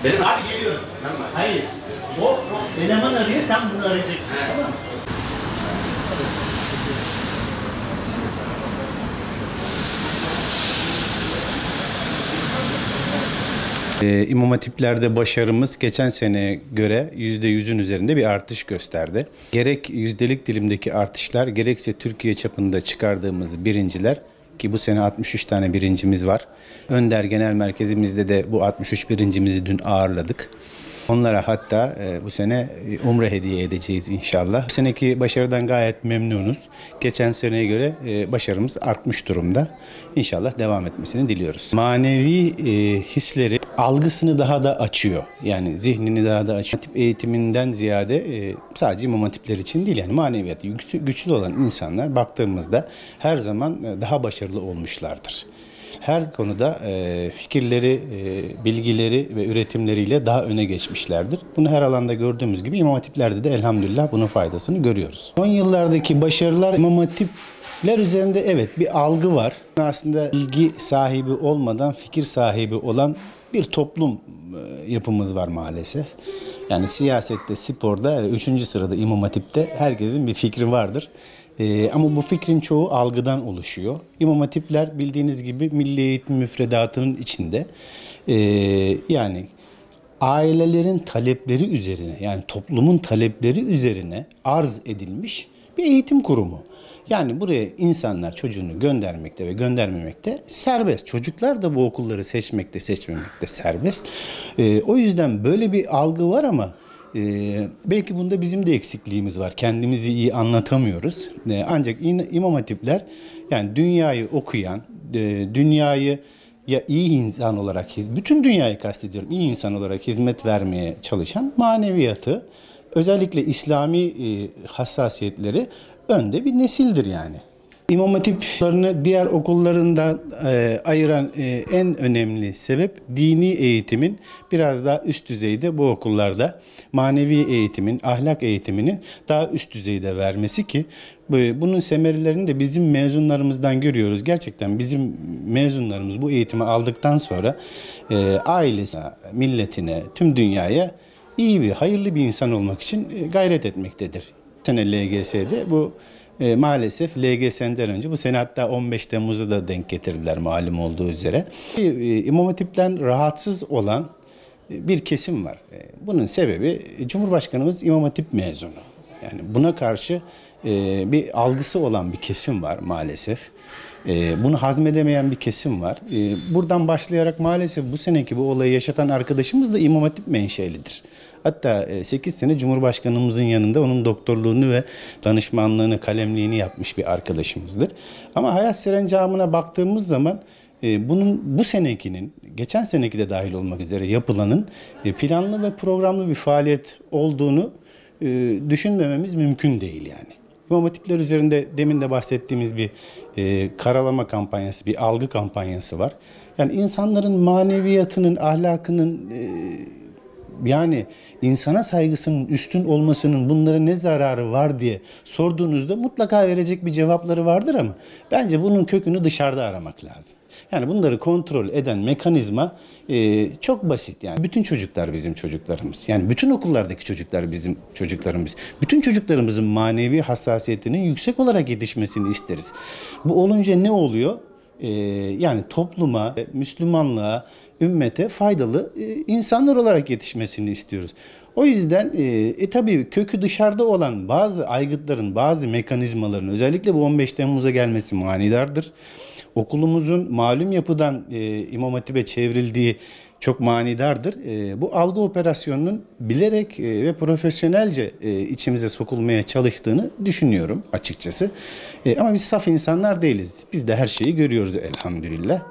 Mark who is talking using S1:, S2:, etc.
S1: Benim abi geliyorum. Hayır. O eleman arıyor, sen bunu arayacaksın. Tamam mı?
S2: İmam Hatiplerde başarımız geçen seneye göre %100'ün üzerinde bir artış gösterdi. Gerek yüzdelik dilimdeki artışlar, gerekse Türkiye çapında çıkardığımız birinciler, ki bu sene 63 tane birincimiz var. Önder Genel Merkezimizde de bu 63 birincimizi dün ağırladık. Onlara hatta bu sene umre hediye edeceğiz inşallah. Bu seneki başarıdan gayet memnunuz. Geçen seneye göre başarımız artmış durumda. İnşallah devam etmesini diliyoruz. Manevi hisleri algısını daha da açıyor. Yani zihnini daha da açıyor. Hatip eğitiminden ziyade sadece imam hatipler için değil, yani maneviyatı güçlü olan insanlar baktığımızda her zaman daha başarılı olmuşlardır. Her konuda fikirleri, bilgileri ve üretimleriyle daha öne geçmişlerdir. Bunu her alanda gördüğümüz gibi imam hatiplerde de elhamdülillah bunun faydasını görüyoruz. Son yıllardaki başarılar imam hatipler üzerinde evet bir algı var. Aslında bilgi sahibi olmadan fikir sahibi olan bir toplum yapımız var maalesef. Yani siyasette, sporda ve 3. sırada imam hatipte herkesin bir fikri vardır. Ama bu fikrin çoğu algıdan oluşuyor. İmam hatipler bildiğiniz gibi milli eğitim müfredatının içinde. Yani ailelerin talepleri üzerine, yani toplumun talepleri üzerine arz edilmiş bir eğitim kurumu. Yani buraya insanlar çocuğunu göndermekte ve göndermemekte serbest. Çocuklar da bu okulları seçmekte, seçmemekte serbest. O yüzden böyle bir algı var ama belki bunda bizim de eksikliğimiz var. Kendimizi iyi anlatamıyoruz. Ancak imam hatipler yani dünyayı okuyan, dünyayı ya iyi insan olarak, bütün dünyayı kastediyorum, iyi insan olarak hizmet vermeye çalışan, maneviyatı, özellikle İslami hassasiyetleri önde bir nesildir yani. İmam hatiplerini diğer okullarından ayıran en önemli sebep dini eğitimin biraz daha üst düzeyde bu okullarda, manevi eğitimin, ahlak eğitiminin daha üst düzeyde vermesi ki bunun semerelerini de bizim mezunlarımızdan görüyoruz. Gerçekten bizim mezunlarımız bu eğitimi aldıktan sonra ailesine, milletine, tüm dünyaya iyi bir, hayırlı bir insan olmak için gayret etmektedir. Bu sene LGS'de bu maalesef LGS'den önce bu sene hatta 15 Temmuz'u da denk getirdiler malum olduğu üzere. İmam Hatip'ten rahatsız olan bir kesim var. Bunun sebebi Cumhurbaşkanımız İmam Hatip mezunu. Yani buna karşı bir algısı olan bir kesim var maalesef. Bunu hazmedemeyen bir kesim var. Buradan başlayarak maalesef bu seneki bu olayı yaşatan arkadaşımız da İmam Hatip menşelidir. Hatta 8 sene Cumhurbaşkanımızın yanında onun doktorluğunu ve danışmanlığını, kalemliğini yapmış bir arkadaşımızdır. Ama hayat serencamına baktığımız zaman bunun bu senekinin, geçen seneki de dahil olmak üzere yapılanın planlı ve programlı bir faaliyet olduğunu düşünmememiz mümkün değil yani. İmam hatipler üzerinde demin de bahsettiğimiz bir karalama kampanyası, bir algı kampanyası var. Yani insanların maneviyatının, ahlakının, yani insana saygısının üstün olmasının bunlara ne zararı var diye sorduğunuzda mutlaka verecek bir cevapları vardır ama bence bunun kökünü dışarıda aramak lazım. Yani bunları kontrol eden mekanizma çok basit. Yani bütün çocuklar bizim çocuklarımız. Yani bütün okullardaki çocuklar bizim çocuklarımız. Bütün çocuklarımızın manevi hassasiyetinin yüksek olarak yetişmesini isteriz. Bu olunca ne oluyor? Yani topluma, Müslümanlığa, ümmete faydalı insanlar olarak yetişmesini istiyoruz. O yüzden tabii kökü dışarıda olan bazı aygıtların, bazı mekanizmaların özellikle bu 15 Temmuz'a gelmesi manidardır. Okulumuzun malum yapıdan İmam Hatip'e çevrildiği çok manidardır. Bu algı operasyonunun bilerek ve profesyonelce içimize sokulmaya çalıştığını düşünüyorum açıkçası. Ama biz saf insanlar değiliz. Biz de her şeyi görüyoruz elhamdülillah.